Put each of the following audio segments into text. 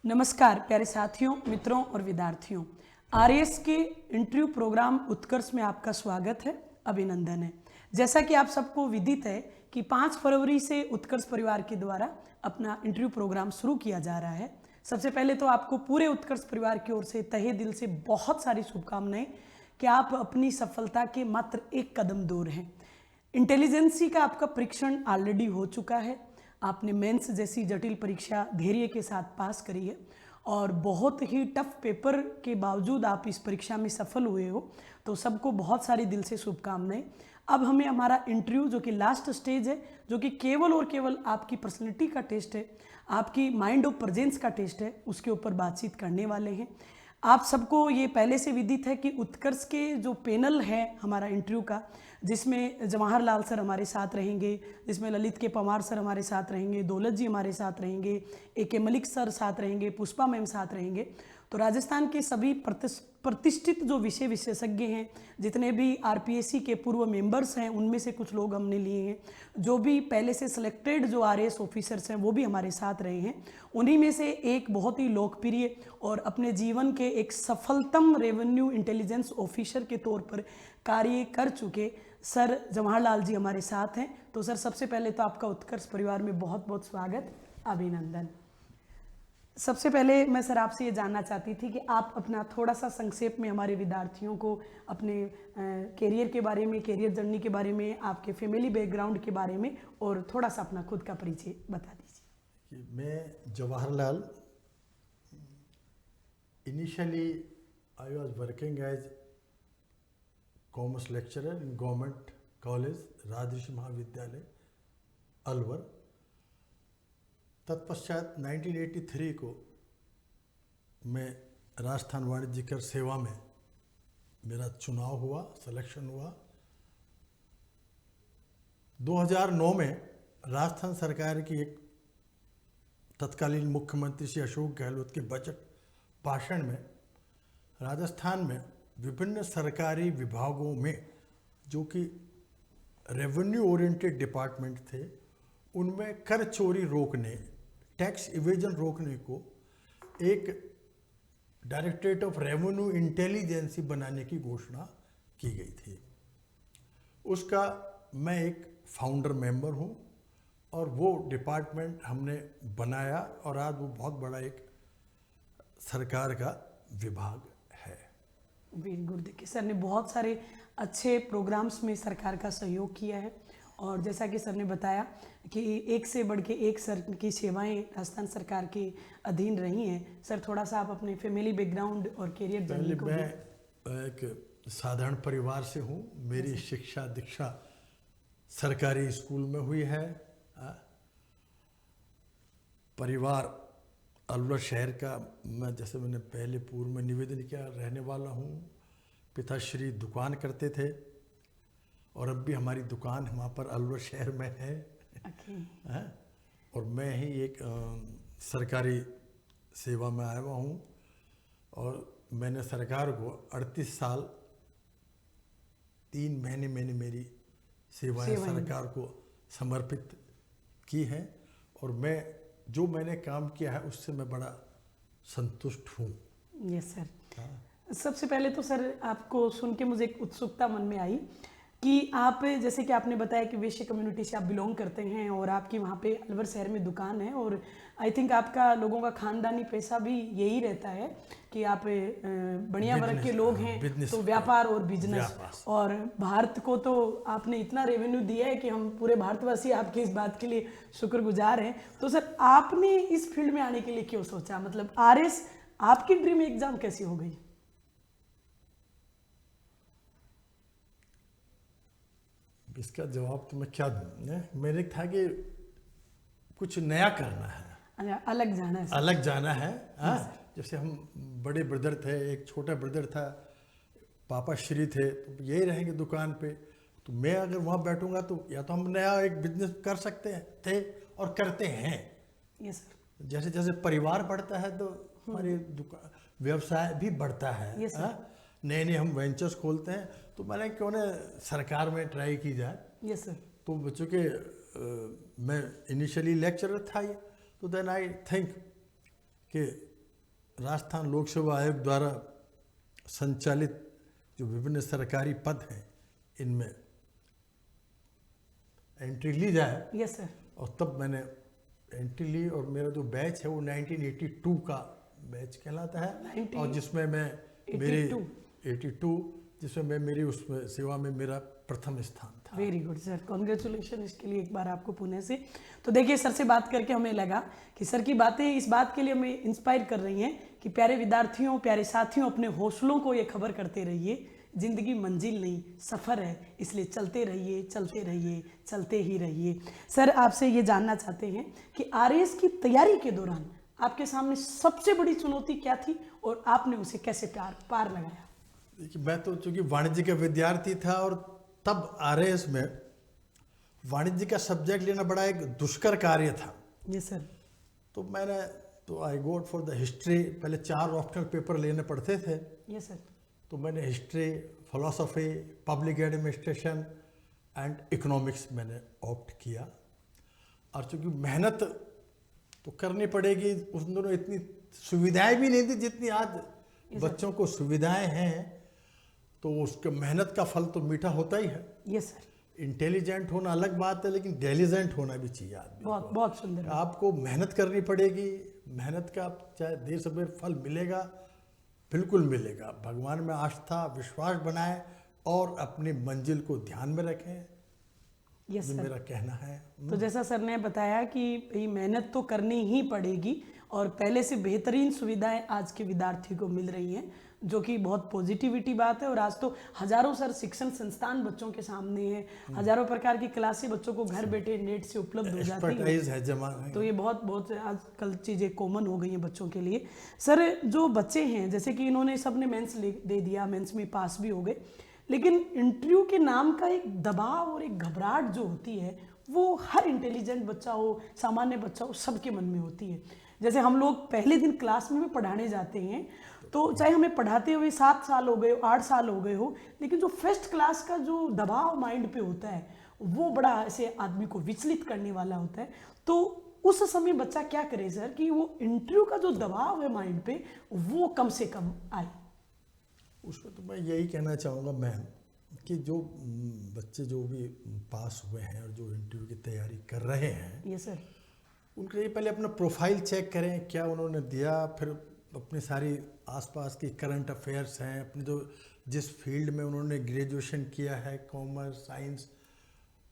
नमस्कार प्यारे साथियों, मित्रों और विद्यार्थियों। आरएस के इंटरव्यू प्रोग्राम उत्कर्ष में आपका स्वागत है, अभिनंदन है। जैसा कि आप सबको विदित है कि 5 फरवरी से उत्कर्ष परिवार के द्वारा अपना इंटरव्यू प्रोग्राम शुरू किया जा रहा है। सबसे पहले तो आपको पूरे उत्कर्ष परिवार की ओर से तहे दिल से बहुत सारी शुभकामनाएं कि आप अपनी सफलता के मात्र एक कदम दूर हैं। इंटेलिजेंसी का आपका परीक्षण ऑलरेडी हो चुका है। आपने मेंस जैसी जटिल परीक्षा धैर्य के साथ पास करी है और बहुत ही टफ पेपर के बावजूद आप इस परीक्षा में सफल हुए हो, तो सबको बहुत सारी दिल से शुभकामनाएं। अब हमें हमारा इंटरव्यू जो कि लास्ट स्टेज है, जो कि केवल और केवल आपकी पर्सनैलिटी का टेस्ट है, आपकी माइंड ऑफ प्रेजेंस का टेस्ट है, उसके ऊपर बातचीत करने वाले हैं। आप सबको ये पहले से विदित है कि उत्कर्ष के जो पैनल है हमारा इंटरव्यू का, जिसमें जवाहरलाल सर हमारे साथ रहेंगे, जिसमें ललित के पवार सर हमारे साथ रहेंगे, दौलत जी हमारे साथ रहेंगे, ए मलिक सर साथ रहेंगे, पुष्पा मैम साथ रहेंगे। तो राजस्थान के सभी प्रतिष्ठित जो विषय विशेषज्ञ हैं, जितने भी आरपीएससी के पूर्व मेंबर्स हैं, उनमें से कुछ लोग हमने लिए हैं। जो भी पहले से सिलेक्टेड जो आरएएस ऑफिसर्स हैं वो भी हमारे साथ रहे हैं। उन्हीं में से एक बहुत ही लोकप्रिय और अपने जीवन के एक सफलतम रेवेन्यू इंटेलिजेंस ऑफिसर के तौर पर कार्य कर चुके सर जवाहरलाल जी हमारे साथ हैं। तो सर, सबसे पहले तो आपका उत्कर्ष परिवार में बहुत बहुत स्वागत, अभिनंदन। सबसे पहले मैं सर आपसे ये जानना चाहती थी कि आप अपना थोड़ा सा संक्षेप में हमारे विद्यार्थियों को अपने कैरियर के बारे में, कैरियर जर्नी के बारे में, आपके फैमिली बैकग्राउंड के बारे में और थोड़ा सा अपना खुद का परिचय बता दीजिए। मैं Jawaharlal, initially I was working as commerce lecturer in government college Rajarshi Mahavidyalaya Alwar. तत्पश्चात 1983 को मैं राजस्थान वाणिज्यकर सेवा में मेरा चुनाव हुआ, सिलेक्शन हुआ। 2009 में राजस्थान सरकार की एक तत्कालीन मुख्यमंत्री श्री अशोक गहलोत के बजट भाषण में राजस्थान में विभिन्न सरकारी विभागों में जो कि रेवेन्यू ओरिएंटेड डिपार्टमेंट थे, उनमें कर चोरी रोकने, टैक्स इवेजन रोकने को एक डायरेक्टरेट ऑफ रेवेन्यू इंटेलिजेंसी बनाने की घोषणा की गई थी। उसका मैं एक फाउंडर मेंबर हूं और वो डिपार्टमेंट हमने बनाया और आज वो बहुत बड़ा एक सरकार का विभाग है। Very good. देखिए, सर ने बहुत सारे अच्छे प्रोग्राम्स में सरकार का सहयोग किया है और जैसा कि सर ने बताया कि एक से बढ़ के एक सर की सेवाएं राजस्थान सरकार के अधीन रही हैं। सर, थोड़ा सा आप अपने फैमिली बैकग्राउंड और कैरियर जर्नी को। मैं एक साधारण परिवार से हूँ। मेरी शिक्षा दीक्षा सरकारी स्कूल में हुई है। परिवार अलवर शहर का, मैं जैसे मैंने पहले पूर्व में निवेदन किया, रहने वाला हूँ। पिताश्री दुकान करते थे और अब भी हमारी दुकान वहाँ पर अलवर शहर में है। और मैं ही एक सरकारी सेवा में आया हुआ हूँ और मैंने सरकार को 38 साल 3 महीने मैंने मेरी सेवाएं सरकार को समर्पित की हैं और मैं जो मैंने काम किया है उससे मैं बड़ा संतुष्ट हूँ। Yes sir. सबसे पहले तो सर आपको सुन के मुझे एक उत्सुकता मन में आई कि आप, जैसे कि आपने बताया कि वैश्य कम्युनिटी से आप बिलोंग करते हैं और आपकी वहाँ पे अलवर शहर में दुकान है और आई थिंक आपका लोगों का खानदानी पैसा भी यही रहता है कि आप बढ़िया वर्ग के लोग हैं, तो व्यापार और बिजनेस। और भारत को तो आपने इतना रेवेन्यू दिया है कि हम पूरे भारतवासी आपके इस बात के लिए शुक्रगुजार हैं। तो सर, आपने इस फील्ड में आने के लिए क्यों सोचा? मतलब आरएस आपकी ड्रीम एग्जाम कैसी हो गई? इसका जवाब तो मैं क्या दूँ। मेरे था कि कुछ नया करना है, अलग जाना है। अलग जाना है। जैसे हम बड़े ब्रदर थे, एक छोटा ब्रदर था, पापा श्री थे, तो यही रहेंगे दुकान पे। तो मैं अगर वहाँ बैठूंगा तो या तो हम नया एक बिजनेस कर सकते हैं थे और करते हैं। Yes sir. जैसे जैसे परिवार बढ़ता है तो हमारी दुकान व्यवसाय भी बढ़ता है। Yes sir. नए नए हम वेंचर्स खोलते हैं, तो मैंने क्यों ना सरकार में ट्राई की जाए। Yes sir. तो बच्चों के मैं इनिशियली लेक्चरर था ये, तो देन आई थिंक कि राजस्थान लोक सेवा आयोग द्वारा संचालित जो विभिन्न सरकारी पद हैं इनमें एंट्री ली जाए। Yes sir. और तब मैंने एंट्री ली और मेरा जो बैच है वो 1982 का बैच कहलाता है और जिसमें मैं मेरी 82 जिसमें मैं मेरी उसमें सेवा में मेरा प्रथम स्थान था। वेरी गुड सर, कॉन्ग्रेचुलेशन इसके लिए एक बार आपको पुणे से। तो देखिए सर से बात करके हमें लगा कि सर की बातें इस बात के लिए हमें इंस्पायर कर रही हैं कि प्यारे विद्यार्थियों, प्यारे साथियों, अपने हौसलों को ये खबर करते रहिए, जिंदगी मंजिल नहीं सफ़र है, इसलिए चलते रहिए, चलते रहिए, चलते ही रहिए। सर आपसे ये जानना चाहते हैं कि आरएएस की तैयारी के दौरान आपके सामने सबसे बड़ी चुनौती क्या थी और आपने उसे कैसे पार लगाया? देखिए, मैं तो चूँकि वाणिज्य का विद्यार्थी था और तब आरएएस में वाणिज्य का सब्जेक्ट लेना बड़ा एक दुष्कर कार्य था। जी सर। तो मैंने तो आई गोट फॉर द हिस्ट्री, पहले 4 ऑप्शनल पेपर लेने पड़ते थे। Yes sir. तो मैंने history, philosophy, public administration and economics मैंने ऑप्ट किया। और चूँकि मेहनत तो करनी पड़ेगी, उस दोनों इतनी सुविधाएं भी नहीं थी जितनी आज बच्चों को सुविधाएं हैं, तो उसके मेहनत का फल तो मीठा होता ही है। Yes sir. इंटेलिजेंट होना अलग बात है, लेकिन डेलीजेंट होना भी चाहिए आदमी। बहुत बहुत सुंदर। आपको मेहनत करनी पड़ेगी, मेहनत का चाहे देर सवेर फल मिलेगा, बिल्कुल मिलेगा। भगवान में आस्था विश्वास बनाएं और अपनी मंजिल को ध्यान में रखें। यस सर, मेरा कहना है। तो जैसा सर ने बताया कि भाई मेहनत तो करनी ही पड़ेगी और पहले से बेहतरीन सुविधाएं आज के विद्यार्थी को मिल रही हैं, जो कि बहुत पॉजिटिविटी बात है। और आज तो हजारों सर शिक्षण संस्थान बच्चों के सामने हैं, हजारों प्रकार की क्लासें बच्चों को घर बैठे नेट से उपलब्ध हो जाती है। तो ये बहुत बहुत आजकल चीज़ें कॉमन हो गई हैं बच्चों के लिए। सर जो बच्चे हैं, जैसे कि इन्होंने सबने मेंस दे दिया, मेंस में पास भी हो गए, लेकिन इंटरव्यू के नाम का एक दबाव और एक घबराहट जो होती है वो हर इंटेलिजेंट बच्चा हो, सामान्य बच्चा हो, सबके मन में होती है। जैसे हम लोग पहले दिन क्लास में भी पढ़ाने जाते हैं, तो चाहे हमें पढ़ाते हुए 7 साल हो गए, 8 साल हो गए हो, लेकिन जो फर्स्ट क्लास का जो दबाव माइंड पे होता है वो बड़ा ऐसे आदमी को विचलित करने वाला होता है। तो उस समय बच्चा क्या करे सर कि वो इंटरव्यू का जो दबाव है माइंड पे वो कम से कम आए? उसमें तो मैं यही कहना चाहूँगा मैम कि जो बच्चे जो भी पास हुए हैं और जो इंटरव्यू की तैयारी कर रहे हैं, यस सर, उनके लिए पहले अपना प्रोफाइल चेक करें, क्या उन्होंने दिया, फिर अपनी सारी आसपास की करंट अफेयर्स हैं, अपने जो जिस फील्ड में उन्होंने ग्रेजुएशन किया है, commerce, science,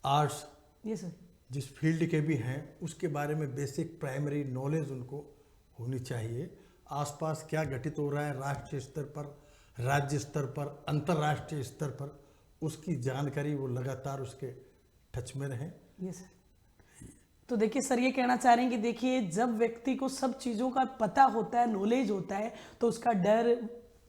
arts, yes sir, जिस फील्ड के भी हैं उसके बारे में बेसिक प्राइमरी नॉलेज उनको होनी चाहिए। आसपास क्या घटित हो रहा है राष्ट्रीय स्तर पर, राज्य स्तर पर, अंतर्राष्ट्रीय स्तर पर, उसकी जानकारी वो लगातार उसके टच में रहें। Yes sir. तो देखिए सर ये कहना चाह रहे हैं कि देखिए जब व्यक्ति को सब चीज़ों का पता होता है, नॉलेज होता है, तो उसका डर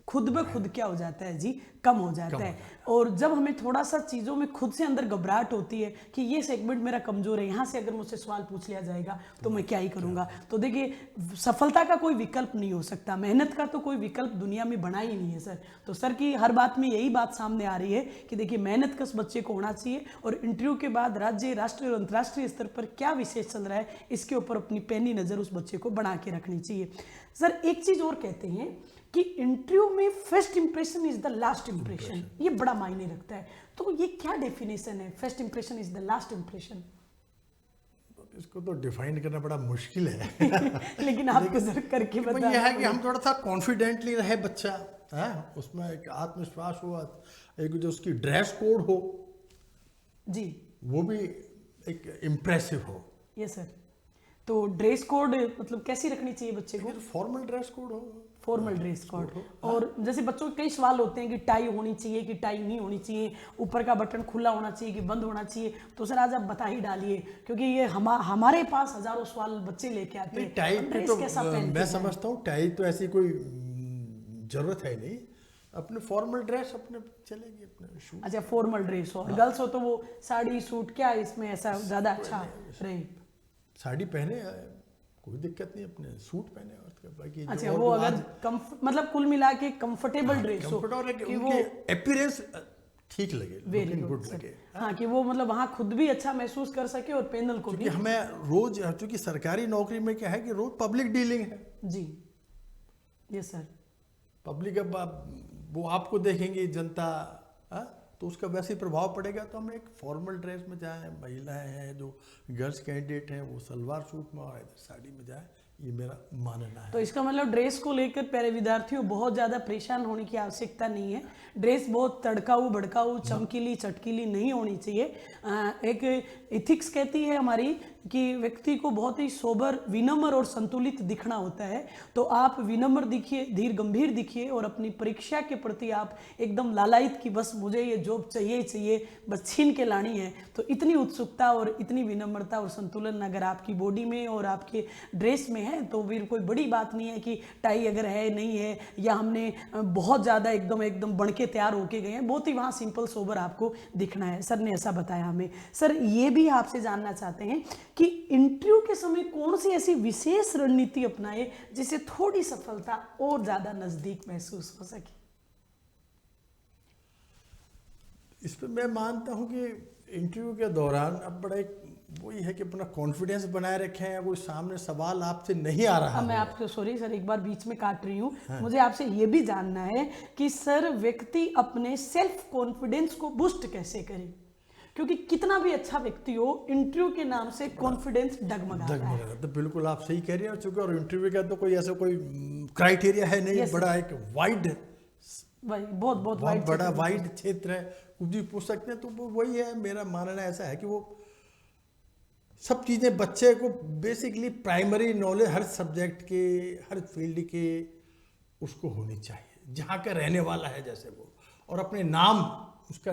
खुद ब खुद क्या हो जाता है जी, कम हो जाता है। और जब हमें थोड़ा सा चीज़ों में खुद से अंदर घबराहट होती है कि ये सेगमेंट मेरा कमज़ोर है, यहाँ से अगर मुझसे सवाल पूछ लिया जाएगा तो मैं क्या ही करूँगा। तो देखिए सफलता का कोई विकल्प नहीं हो सकता, मेहनत का तो कोई विकल्प दुनिया में बना ही नहीं है सर। तो सर की हर बात में यही बात सामने आ रही है कि देखिए मेहनत का बच्चे को होना चाहिए और इंटरव्यू के बाद राज्य, राष्ट्रीय और अंतर्राष्ट्रीय स्तर पर क्या विशेष चल रहा है इसके ऊपर अपनी पैनी नज़र उस बच्चे को बना के रखनी चाहिए। सर एक चीज़ और कहते हैं कि इंटरव्यू में first impression is the last impression, ये बड़ा मायने रखता है। तो ये क्या डेफिनेशन है, first impression is the last impression? इसको तो डिफाइन करना बड़ा मुश्किल है लेकिन आपको जरूर करके बताना ये है कि हम थोड़ा सा कॉन्फिडेंटली रहे बच्चा है, उसमें एक आत्मविश्वास हो, एक जो उसकी ड्रेस कोड हो जी वो भी एक इम्प्रेसिव हो। Yes sir. तो ड्रेस कोड मतलब कैसी रखनी चाहिए बच्चे को? फॉर्मल ड्रेस कोड हो, फॉर्मल ड्रेस कोड। और जैसे बच्चों के कई सवाल होते हैं कि टाई होनी चाहिए कि टाई नहीं होनी चाहिए, ऊपर का बटन खुला होना चाहिए कि बंद होना चाहिए, तो सर आज आप बता ही डालिए क्योंकि ये हमारे पास हजारों सवाल बच्चे लेके आते हैं। टाई तो मैं समझता हूँ टाई तो ऐसी कोई जरूरत है नहीं, अपने फॉर्मल ड्रेस अपने चलेगी, अपने शूट। अच्छा फॉर्मल ड्रेस हो, गर्ल्स हो तो वो साड़ी सूट, क्या इसमें ऐसा ज्यादा अच्छा रहे? साड़ी पहने कोई दिक्कत नहीं, अपने सूट पहने और बाकी अच्छा वो अगर मतलब कुल मिला के कंफर्टेबल ड्रेस हो कि वो अपीयरेंस ठीक लगे, वेरी लुकिंग गुड गुड लगे। हाँ, कि वो मतलब वहाँ खुद भी अच्छा महसूस कर सके और पैनल को क्योंकि भी। हमें रोज, क्योंकि सरकारी नौकरी में क्या है कि रोज पब्लिक डीलिंग है। जी, यस सर। पब्लिक अब वो आपको देखेंगे जनता, हाँ, तो उसका वैसे ही प्रभाव पड़ेगा। तो हम एक फॉर्मल ड्रेस में जाएं, महिलाएं हैं जो गर्ल्स कैंडिडेट हैं वो सलवार सूट में और साड़ी में जाएं, ये मेरा मानना है। तो इसका मतलब ड्रेस को लेकर प्यारे विद्यार्थियों बहुत ज़्यादा परेशान होने की आवश्यकता नहीं है। ड्रेस बहुत तड़काऊ भड़काऊ चमकीली चटकीली नहीं होनी चाहिए। एक इथिक्स कहती है हमारी कि व्यक्ति को बहुत ही सोबर, विनम्र और संतुलित दिखना होता है। तो आप विनम्र दिखिए, धीर गंभीर दिखिए और अपनी परीक्षा के प्रति आप एकदम लालायित कि बस मुझे ये जॉब चाहिए ही चाहिए, बस छीन के लानी है। तो इतनी उत्सुकता और इतनी विनम्रता और संतुलन अगर आपकी बॉडी में और आपके ड्रेस में है तो फिर कोई बड़ी बात नहीं है कि टाई अगर है नहीं है, या हमने बहुत ज़्यादा एकदम बन के तैयार होके गए हैं। बहुत ही वहाँ सिंपल सोबर आपको दिखना है। सर ने ऐसा बताया हमें। सर ये भी आपसे जानना चाहते हैं कि इंटरव्यू के समय कौन सी ऐसी विशेष रणनीति अपनाए जिससे थोड़ी सफलता और ज़्यादा नज़दीक महसूस हो सके? इस पर मैं मानता हूँ कि इंटरव्यू के दौरान अब बड़ा एक वही है कि अपना कॉन्फिडेंस बनाए रखें। या कोई सामने सवाल आपसे नहीं आ रहा अब मैं है, आपको सॉरी सर एक बार बीच में काट रही हूँ। मुझे आपसे ये भी जानना है कि सर व्यक्ति अपने सेल्फ कॉन्फिडेंस को बूस्ट कैसे करे? क्योंकि कितना भी अच्छा व्यक्ति हो, इंटरव्यू के नाम से कॉन्फिडेंस डगमगाता है। तो बिल्कुल आप सही कह रहे हैं। चूंकि और इंटरव्यू का तो कोई ऐसा कोई क्राइटेरिया है नहीं, Yes, बड़ा एक वाइड, बहुत बहुत बड़ा वाइड क्षेत्र है, कुछ भी पूछ सकते हैं। तो वो वही है, मेरा मानना ऐसा है कि वो सब चीज़ें बच्चे को बेसिकली प्राइमरी नॉलेज हर सब्जेक्ट के, हर फील्ड के उसको होनी चाहिए, जहाँ का रहने वाला है जैसे वो, और अपने नाम, उसका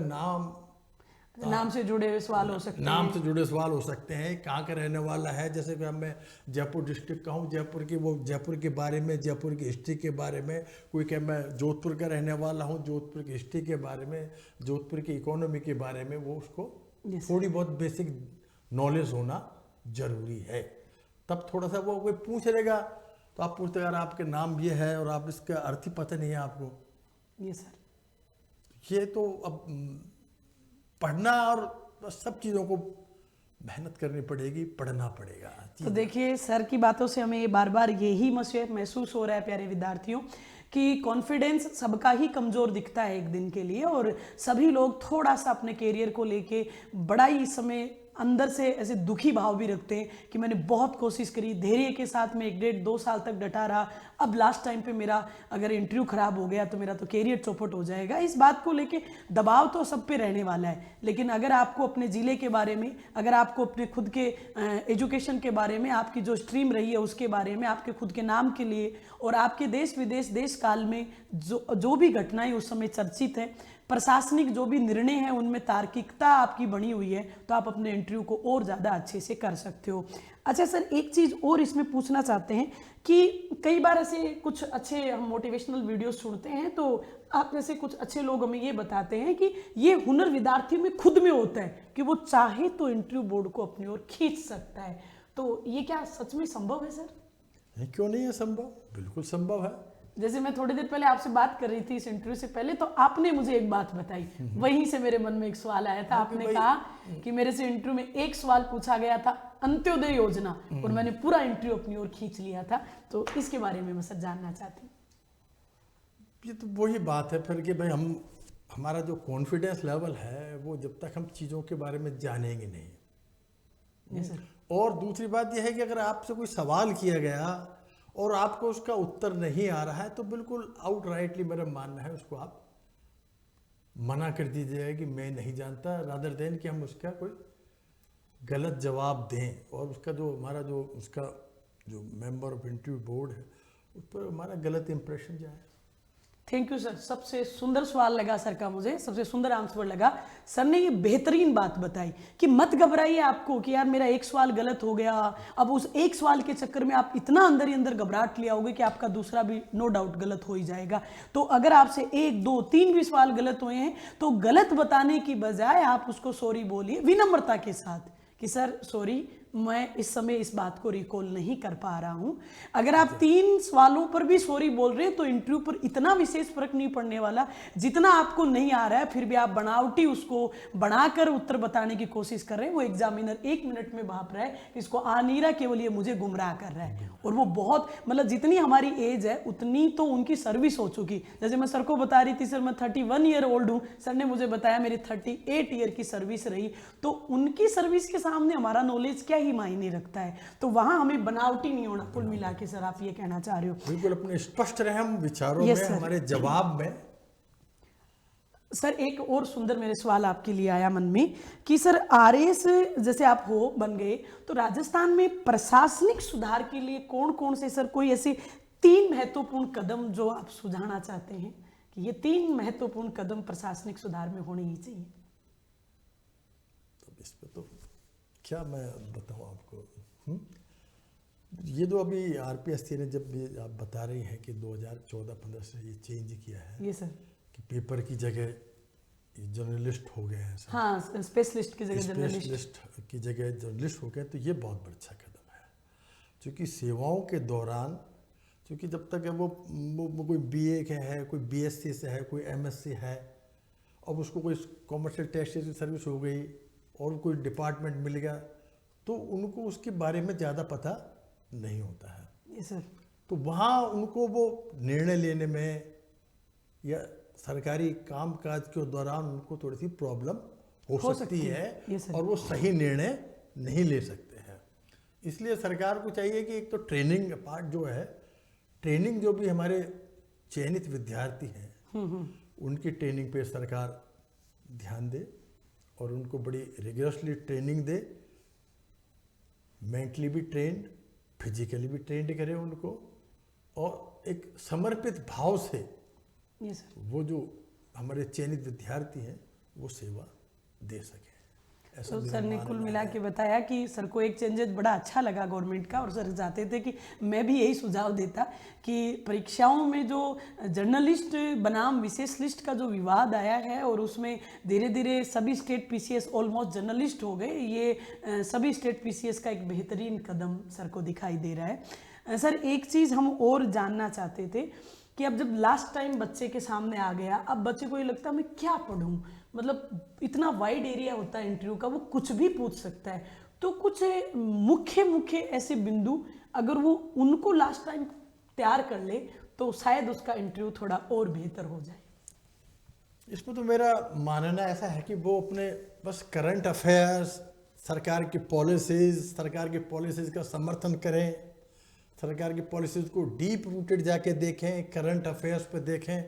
नाम से जुड़े हुए सवाल हो सकते हैं। नाम से जुड़े सवाल हो सकते हैं, कहाँ का रहने वाला है। जैसे कि मैं जयपुर डिस्ट्रिक्ट का हूँ, जयपुर के बारे में, जयपुर की हिस्ट्री के बारे में। कोई कहे मैं जोधपुर का रहने वाला हूँ, जोधपुर की हिस्ट्री के बारे में, जोधपुर की इकोनॉमी के बारे में, वो उसको थोड़ी बहुत बेसिक नॉलेज होना जरूरी है। तब थोड़ा सा वो कोई पूछ लेगा तो आप पूछते अगर आपके नाम ये है और आप इसका अर्थ ही पता नहीं है आपको, ये सर ये तो अब पढ़ना और सब चीज़ों को मेहनत करनी पड़ेगी, पढ़ना पड़ेगा। तो देखिए सर की बातों से हमें बार बार यही महसूस हो रहा है प्यारे विद्यार्थियों कि कॉन्फिडेंस सबका ही कमज़ोर दिखता है एक दिन के लिए, और सभी लोग थोड़ा सा अपने करियर को लेके बड़ा ही इस समय अंदर से ऐसे दुखी भाव भी रखते हैं कि मैंने बहुत कोशिश करी, धैर्य के साथ में 1.5-2 साल तक डटा रहा, अब लास्ट टाइम पे मेरा अगर इंटरव्यू खराब हो गया तो मेरा तो करियर चौपट हो जाएगा। इस बात को लेके दबाव तो सब पे रहने वाला है। लेकिन अगर आपको अपने ज़िले के बारे में, अगर आपको अपने खुद के एजुकेशन के बारे में, आपकी जो स्ट्रीम रही है उसके बारे में, आपके खुद के नाम के लिए और आपके देश विदेश देश काल में जो भी घटनाएं उस समय चर्चित है, प्रशासनिक जो भी निर्णय है उनमें तार्किकता आपकी बनी हुई है, तो आप अपने इंटरव्यू को और ज़्यादा अच्छे से कर सकते हो। अच्छा सर एक चीज़ और इसमें पूछना चाहते हैं कि कई बार ऐसे कुछ अच्छे हम मोटिवेशनल वीडियोस सुनते हैं तो आप जैसे कुछ अच्छे लोग हमें ये बताते हैं कि ये हुनर विद्यार्थी में खुद में होता है कि वो चाहे तो इंटरव्यू बोर्ड को अपनी ओर खींच सकता है। तो ये क्या सच में संभव है सर? क्यों नहीं है संभव, बिल्कुल संभव है। जैसे मैं थोड़ी देर पहले आपसे बात कर रही थी इस इंटरव्यू से पहले, तो आपने मुझे एक बात बताई, वहीं से मेरे मन में एक सवाल आया था। आपने कहा कि मेरे से इंटरव्यू में एक सवाल पूछा गया था अंत्योदय योजना, और मैंने पूरा इंटरव्यू अपनी ओर खींच लिया था। तो इसके बारे में मैं सर जानना चाहती हूँ। ये तो वही बात है फिर कि भाई हमारा जो कॉन्फिडेंस लेवल है वो जब तक हम चीज़ों के बारे में जानेंगे नहीं। सर और दूसरी बात यह है कि अगर आपसे कोई सवाल किया गया और आपको उसका उत्तर नहीं आ रहा है तो बिल्कुल आउटराइटली मेरा मानना है उसको आप मना कर दीजिएगा कि मैं नहीं जानता, रादर देन कि हम उसका कोई गलत जवाब दें और उसका जो हमारा जो मेंबर ऑफ इंटरव्यू बोर्ड है उस पर हमारा गलत इंप्रेशन जाए। Thank you sir. सबसे सुंदर सवाल लगा सर का, मुझे सबसे सुंदर आंसर लगा। सर ने ये बेहतरीन बात बताई कि मत घबराइए आपको कि यार मेरा एक सवाल गलत हो गया। अब उस एक सवाल के चक्कर में आप इतना अंदर ही अंदर घबराहट लिया होगे कि आपका दूसरा भी नो डाउट गलत हो ही जाएगा। तो अगर आपसे 1, 2, 3 भी सवाल गलत हुए हैं तो गलत बताने की बजाय आप उसको सॉरी बोलिए विनम्रता के साथ कि सर सॉरी, मैं इस समय इस बात को रिकॉल नहीं कर पा रहा हूं। अगर आप 3 सवालों पर भी सॉरी बोल रहे हैं तो इंटरव्यू पर इतना विशेष फर्क नहीं पड़ने वाला। जितना आपको नहीं आ रहा है फिर भी आप बनावटी उसको बनाकर उत्तर बताने की कोशिश कर रहे हैं, वो एग्जामिनर 1 मिनट में भाप रहा है कि इसको आ नहीं रहा, केवल ये मुझे गुमराह कर रहा है। और वो बहुत मतलब जितनी हमारी एज है उतनी तो उनकी सर्विस हो चुकी। जैसे मैं सर को बता रही थी, सर मैं 31 ईयर ओल्ड हूँ, सर ने मुझे बताया मेरी 38 ईयर की सर्विस रही, तो उनकी सर्विस के सामने हमारा नॉलेज क्या ही मायने रखता है। तो वहां हमें बनावटी नहीं होना। कुल मिला के सर आप ये कहना चाह रहे हो? बिल्कुल अपने स्पष्ट रहे हम विचारों Yes, में, sir. हमारे जवाब में। सर एक और सुंदर मेरे सवाल आपके लिए आया मन में कि सर आरएएस जैसे आप हो बन गए तो राजस्थान में प्रशासनिक सुधार के लिए कौन कौन से सर कोई ऐसे 3 महत्वपूर्ण कदम जो आप सुझाना चाहते हैं कि ये 3 महत्वपूर्ण कदम प्रशासनिक सुधार में होने ही चाहिए? तो इस पे तो क्या मैं बताऊं आपको। ये तो अभी आरपीएससी ने जब भी आप बता रही हैं कि 2014-15 से ये चेंज किया है, ये सर कि पेपर की जगह जर्नलिस्ट हो गए हैं। हाँ, स्पेशलिस्ट की जगह जर्नलिस्ट। स्पेशलिस्ट की जगह जर्नलिस्ट हो गए, तो ये बहुत बड़ा अच्छा कदम है। क्योंकि सेवाओं के दौरान, क्योंकि जब तक है वो कोई बीए के है, कोई बीएससी से है, कोई एमएससी है, अब उसको कोई कॉमर्शियल टैक्स सर्विस हो गई और कोई डिपार्टमेंट मिल गया, तो उनको उसके बारे में ज़्यादा पता नहीं होता है। ये सर तो वहाँ उनको वो निर्णय लेने में या सरकारी कामकाज के दौरान उनको थोड़ी सी प्रॉब्लम हो सकती है और वो सही निर्णय नहीं ले सकते हैं। इसलिए सरकार को चाहिए कि एक तो ट्रेनिंग पार्ट जो है, ट्रेनिंग जो भी हमारे चयनित विद्यार्थी हैं उनकी ट्रेनिंग पे सरकार ध्यान दे और उनको बड़ी रिगरसली ट्रेनिंग दे, मेंटली भी ट्रेंड, फिजिकली भी ट्रेंड करे उनको, और एक समर्पित भाव से वो जो हमारे चयनित विद्यार्थी हैं वो सेवा दे सके। तो सर ने कुल मिला के बताया कि सर को एक चेंजेस बड़ा अच्छा लगा गवर्नमेंट का, और सर चाहते थे कि मैं भी यही सुझाव देता कि परीक्षाओं में जो जर्नलिस्ट बनाम विशेष लिस्ट का जो विवाद आया है और उसमें धीरे धीरे सभी स्टेट पीसीएस ऑलमोस्ट जर्नलिस्ट हो गए, ये सभी स्टेट पीसीएस का एक बेहतरीन कदम सर को दिखाई दे रहा है। सर एक चीज़ हम और जानना चाहते थे कि अब जब लास्ट टाइम बच्चे के सामने आ गया, अब बच्चे को ये लगता है मैं क्या पढ़ूं, मतलब इतना वाइड एरिया होता है इंटरव्यू का, वो कुछ भी पूछ सकता है। तो कुछ मुख्य ऐसे बिंदु अगर वो उनको लास्ट टाइम तैयार कर ले तो शायद उसका इंटरव्यू थोड़ा और बेहतर हो जाए। इसमें तो मेरा मानना ऐसा है कि वो अपने बस करंट अफेयर्स, सरकार की पॉलिसीज का समर्थन करें, सरकार की पॉलिसीज को डीप रूटेड जाके देखें, करंट अफेयर्स पे देखें,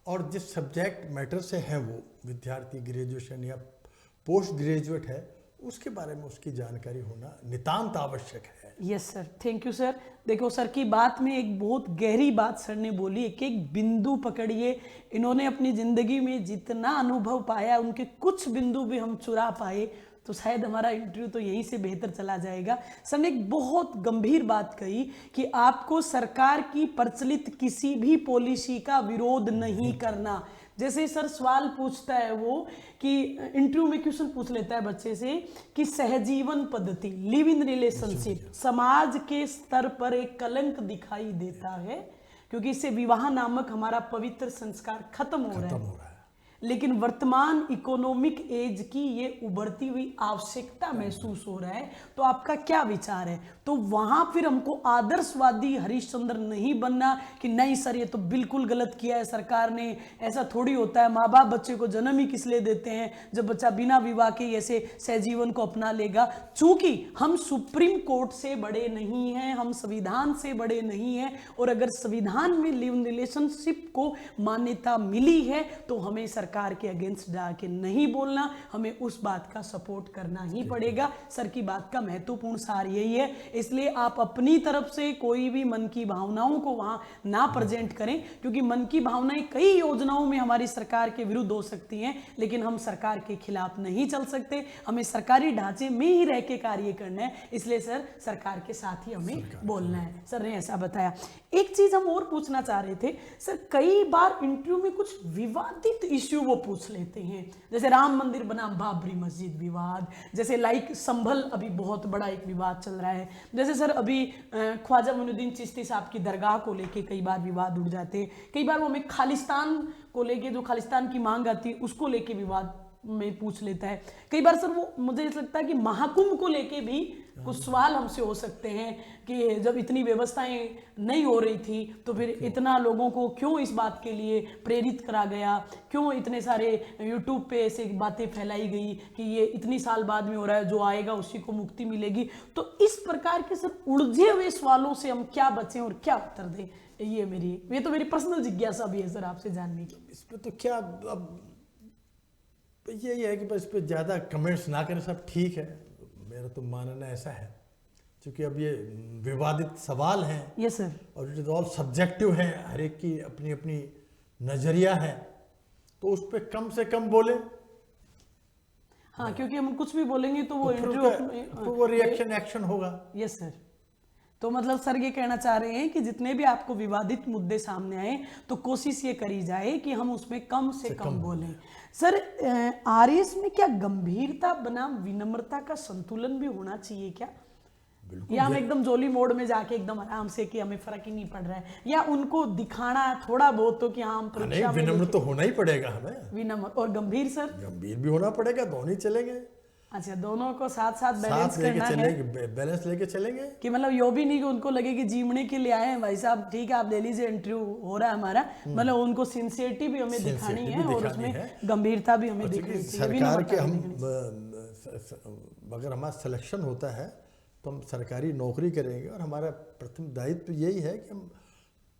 और जिस सब्जेक्ट मैटर से है वो विद्यार्थी ग्रेजुएशन या पोस्ट ग्रेजुएट है उसके बारे में उसकी जानकारी होना नितांत आवश्यक है। Yes sir, thank you sir. देखो सर की बात में एक बहुत गहरी बात सर ने बोली, एक एक बिंदु पकड़िए। इन्होंने अपनी ज़िंदगी में जितना अनुभव पाया उनके कुछ बिंदु भी हम चुरा पाए तो शायद हमारा इंटरव्यू तो यहीं से बेहतर चला जाएगा। सर ने एक बहुत गंभीर बात कही कि आपको सरकार की प्रचलित किसी भी पॉलिसी का विरोध नहीं करना। जैसे सर सवाल पूछता है वो कि इंटरव्यू में क्वेश्चन पूछ लेता है बच्चे से कि सहजीवन पद्धति, लिव इन रिलेशनशिप समाज के स्तर पर एक कलंक दिखाई देता है क्योंकि इससे विवाह नामक हमारा पवित्र संस्कार खत्म हो रहा है। लेकिन वर्तमान इकोनॉमिक एज की ये उभरती हुई आवश्यकता महसूस हो रहा है, तो आपका क्या विचार है? तो वहां फिर हमको आदर्शवादी हरिश्चंद्र नहीं बनना कि नहीं सर ये तो बिल्कुल गलत किया है सरकार ने, ऐसा थोड़ी होता है, माँ बाप बच्चे को जन्म ही किस लिए देते हैं जब बच्चा बिना विवाह के ऐसे सहजीवन को अपना लेगा। चूंकि हम सुप्रीम कोर्ट से बड़े नहीं हैं, हम संविधान से बड़े नहीं हैं, और अगर संविधान में लिव इन रिलेशनशिप को मान्यता मिली है तो हमें सरकार के अगेंस्ट जाके नहीं बोलना, हमें उस बात का सपोर्ट करना ही पड़ेगा। सर की बात का महत्वपूर्ण सार यही है, इसलिए आप अपनी तरफ से कोई भी मन की भावनाओं को वहां ना प्रेजेंट करें, क्योंकि मन की भावनाएं कई योजनाओं में हमारी सरकार के विरुद्ध हो सकती हैं, लेकिन हम सरकार के खिलाफ नहीं चल सकते, हमें सरकारी ढांचे में ही रह के कार्य करना है। इसलिए सर सरकार के साथ ही हमें बोलना है। सर ने ऐसा बताया। एक चीज हम और पूछना चाह रहे थे सर, कई बार इंटरव्यू में कुछ विवादित इश्यू इश्यू वो पूछ लेते हैं। जैसे राम मंदिर बना, बाबरी मस्जिद विवाद, जैसे लाइक संभल अभी बहुत बड़ा एक विवाद चल रहा है। जैसे सर अभी ख्वाजा मोइनुद्दीन चिश्ती साहब की दरगाह को लेके कई बार विवाद उठ जाते हैं, कई बार वो हमें खालिस्तान को लेके, जो खालिस्तान की मांग आती है उसको लेके विवाद में पूछ लेता है। कई बार सर वो मुझे ऐसा लगता है कि महाकुंभ को लेके भी कुछ सवाल हमसे हो सकते हैं कि जब इतनी व्यवस्थाएं नहीं हो रही थी तो फिर इतना लोगों को क्यों इस बात के लिए प्रेरित करा गया, क्यों इतने सारे यूट्यूब पे ऐसे बातें फैलाई गई कि ये इतनी साल बाद में हो रहा है, जो आएगा उसी को मुक्ति मिलेगी। तो इस प्रकार के सर उलझे हुए सवालों से हम क्या बचें और क्या उत्तर दें, ये तो मेरी पर्सनल जिज्ञासा भी है सर आपसे जानने की। इस पर तो क्या, अब यही है कि बस इस पर ज़्यादा कमेंट्स ना करें, सब ठीक है। मेरा तो मानना ऐसा है, क्योंकि अब ये विवादित सवाल हैं। Yes sir. और इट इज़ ऑल सब्जेक्टिव है, हर एक की अपनी अपनी नज़रिया है, तो उस पर कम से कम बोले। हाँ, क्योंकि हम कुछ भी बोलेंगे तो वो तो वो रिएक्शन एक्शन होगा। Yes sir. तो मतलब सर ये कहना चाह रहे हैं कि जितने भी आपको विवादित मुद्दे सामने आए तो कोशिश ये करी जाए कि हम उसमें कम से कम बोलें। सर आरएस में क्या गंभीरता बनाम विनम्रता का संतुलन भी होना चाहिए क्या? या हम एकदम जोली मोड में जाके एकदम आराम से कि हमें फर्क ही नहीं पड़ रहा है, या उनको दिखाना थोड़ा बहुत तो कि हाँ हम परीक्षा में विनम्र तो होना ही पड़ेगा हमें, विनम्र और गंभीर सर गंभीर भी होना पड़ेगा, दोनों ही चलेंगे। अच्छा, दोनों को साथ साथ बैलेंस करना है, बैलेंस लेके चलेंगे कि मतलब यो भी नहीं कि उनको लगे कि जीवने के लिए आए हैं भाई साहब, ठीक है आप ले लीजिए इंटरव्यू हो रहा है हमारा, मतलब उनको सिंसियरिटी भी हमें दिखानी है और उसमें गंभीरता भी हमें दिखानी चाहिए। सरकार के हम अगर हमारा सिलेक्शन होता है तो हम सरकारी नौकरी करेंगे और हमारा प्रथम दायित्व यही है कि हम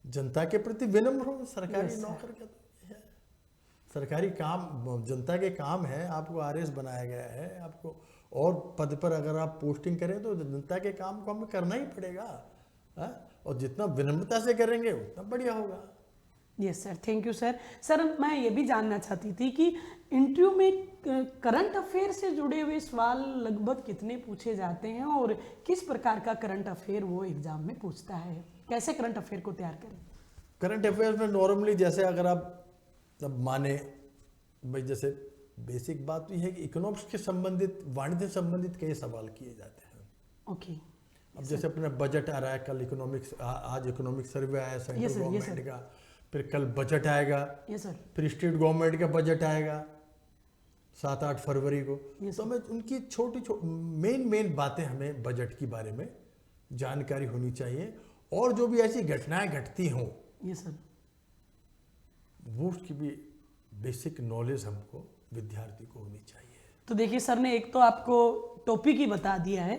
जनता के प्रति विनम्र हो। सरकारी नौकर का सरकारी काम जनता के काम है, आपको आरएस बनाया गया है, आपको और पद पर अगर आप पोस्टिंग करें तो जनता के काम को हमें करना ही पड़ेगा, और जितना विनम्रता से करेंगे उतना बढ़िया होगा। Yes sir, thank you sir. Sir मैं ये भी जानना चाहती थी कि इंटरव्यू में करंट अफेयर से जुड़े हुए सवाल लगभग कितने पूछे जाते हैं और किस प्रकार का करंट अफेयर वो एग्जाम में पूछता है, कैसे करंट अफेयर को तैयार करें? करंट अफेयर में नॉर्मली जैसे अगर आप अब माने भाई, जैसे बेसिक बात तो ये है कि इकोनॉमिक्स के संबंधित, वाणिज्य संबंधित कई सवाल किए जाते हैं। ओके। अब जैसे अपना बजट आ रहा है, कल इकोनॉमिक्स, आज इकोनॉमिक सर्वे आया सेंट्रल गवर्नमेंट का, फिर कल बजट आएगा, फिर स्टेट गवर्नमेंट का बजट आएगा 7-8 फरवरी को। तो हमें उनकी छोटी मेन बातें हमें बजट के बारे में जानकारी होनी चाहिए, और जो भी ऐसी घटनाएं घटती हों वो उसकी भी बेसिक नॉलेज हमको विद्यार्थी को होनी चाहिए। तो देखिए सर ने एक तो आपको टॉपिक ही बता दिया है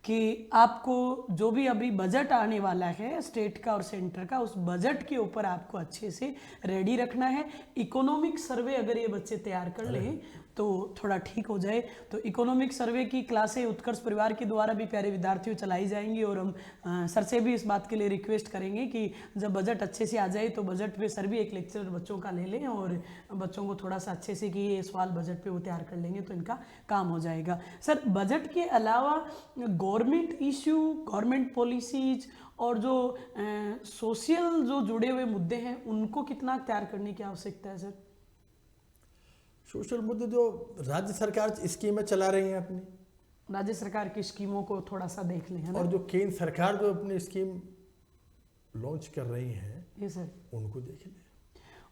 कि आपको जो भी अभी बजट आने वाला है स्टेट का और सेंटर का, उस बजट के ऊपर आपको अच्छे से रेडी रखना है। इकोनॉमिक सर्वे अगर ये बच्चे तैयार कर लें तो थोड़ा ठीक हो जाए। तो इकोनॉमिक सर्वे की क्लासें उत्कर्ष परिवार के द्वारा भी प्यारे विद्यार्थियों चलाई जाएंगी, और हम सर से भी इस बात के लिए रिक्वेस्ट करेंगे कि जब बजट अच्छे से आ जाए तो बजट पे सर भी एक लेक्चर बच्चों का ले लें और बच्चों को थोड़ा सा अच्छे से कि ये सवाल बजट पे वो तैयार कर लेंगे तो इनका काम हो जाएगा। सर बजट के अलावा गवर्नमेंट इश्यू, गवर्नमेंट पॉलिसीज और जो सोशल जो जुड़े हुए मुद्दे हैं उनको कितना तैयार करने की आवश्यकता है सर? सोशल मुद्दे जो राज्य सरकार स्कीमें चला रही हैं अपनी, राज्य सरकार की स्कीमों को थोड़ा सा देख लें, है ना? और जो केंद्र सरकार जो अपनी स्कीम लॉन्च कर रही हैं, ये सर उनको देख लें।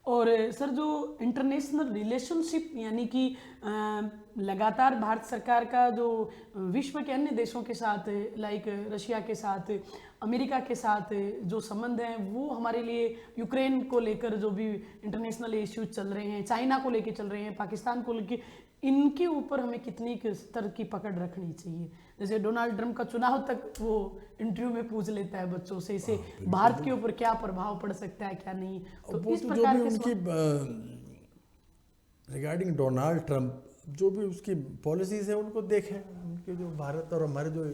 और सर जो इंटरनेशनल रिलेशनशिप यानी कि लगातार भारत सरकार का जो विश्व के अन्य देशों के साथ, लाइक रशिया के साथ, अमेरिका के साथ जो संबंध हैं, वो हमारे लिए यूक्रेन को लेकर जो भी इंटरनेशनल इश्यूज चल रहे हैं, चाइना को लेकर चल रहे हैं, पाकिस्तान को लेकर, इनके ऊपर हमें कितनी स्तर की पकड़ रखनी चाहिए? जैसे डोनाल्ड ट्रंप का चुनाव तक वो इंटरव्यू में पूछ लेता है बच्चों से, इसे भारत के ऊपर क्या प्रभाव पड़ सकता है क्या नहीं, तो इस प्रकार के उनकी रिगार्डिंग डोनाल्ड ट्रंप जो भी उसकी पॉलिसीज है उनको देखें, उनके जो भारत और हमारे जो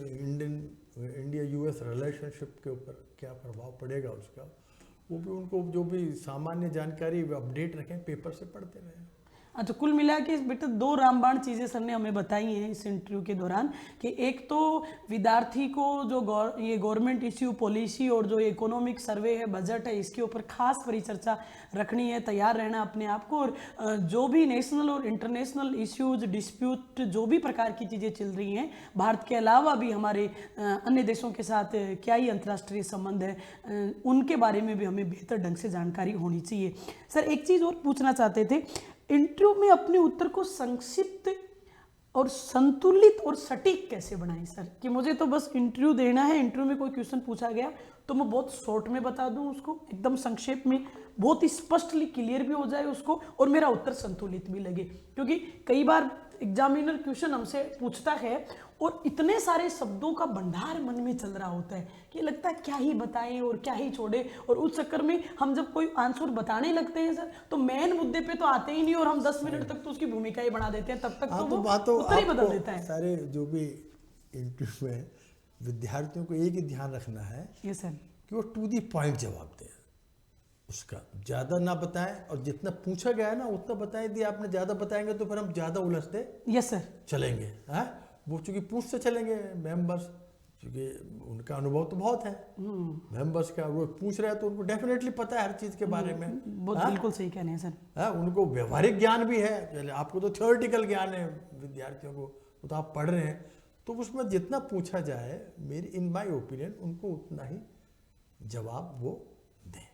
इंडिया यूएस रिलेशनशिप के ऊपर क्या प्रभाव पड़ेगा उसका, वो भी उनको जो भी सामान्य जानकारी अपडेट रखें, पेपर से पढ़ते रहें। अच्छा, कुल मिला के बेटा 2 रामबाण चीज़ें सर ने हमें बताई हैं इस इंटरव्यू के दौरान कि एक तो विद्यार्थी को जो ये गवर्नमेंट इश्यू पॉलिसी और जो इकोनॉमिक सर्वे है, बजट है, इसके ऊपर खास परिचर्चा रखनी है, तैयार रहना अपने आप को, और जो भी नेशनल और इंटरनेशनल इश्यूज, डिस्प्यूट, जो भी प्रकार की चीज़ें चल रही हैं भारत के अलावा भी हमारे अन्य देशों के साथ क्या ही अंतर्राष्ट्रीय संबंध है, उनके बारे में भी हमें बेहतर ढंग से जानकारी होनी चाहिए। सर एक चीज़ और पूछना चाहते थे, इंटरव्यू में अपने उत्तर को संक्षिप्त और संतुलित और सटीक कैसे बनाएं सर, कि मुझे तो बस इंटरव्यू देना है, इंटरव्यू में कोई क्वेश्चन पूछा गया तो मैं बहुत शॉर्ट में बता दूं उसको, एकदम संक्षेप में, बहुत ही स्पष्टली क्लियर भी हो जाए उसको, और मेरा उत्तर संतुलित भी लगे। क्योंकि कई बार एग्जामिनर क्वेश्चन हमसे पूछता है और इतने सारे शब्दों का भंडार मन में चल रहा होता है कि लगता है क्या ही बताएं और क्या ही छोड़े, और उस चक्कर में हम जब कोई आंसर बताने लगते हैं सर तो मेन मुद्दे पे तो आते ही नहीं, और हम 10 मिनट तक तो उसकी भूमिका ही बना देते हैं, तब तक तो वो उत्तर ही बदल देता है। सारे जो भी इंटरव्यू में विद्यार्थियों को एक ही ध्यान रखना है ये सर कि वो टू दी पॉइंट जवाब दें, उसका ज़्यादा ना बताएं, और जितना पूछा गया है ना उतना बताएं। यदि आपने ज़्यादा बताएंगे तो फिर हम ज़्यादा उलझते यस सर चलेंगे। हाँ, वो चूँकि पूछते चलेंगे मेंबर्स, क्योंकि उनका अनुभव तो बहुत है मेंबर्स का, वो पूछ रहे हैं तो उनको डेफिनेटली पता है हर चीज़ के बारे में। बहुत बिल्कुल सही कह रहे हैं सर। हाँ, उनको व्यवहारिक ज्ञान भी है, चले आपको तो थ्योरेटिकल ज्ञान है, विद्यार्थियों को तो आप पढ़ रहे हैं, तो उसमें जितना पूछा जाए मेरी इन माय ओपिनियन उनको उतना ही जवाब वो दें।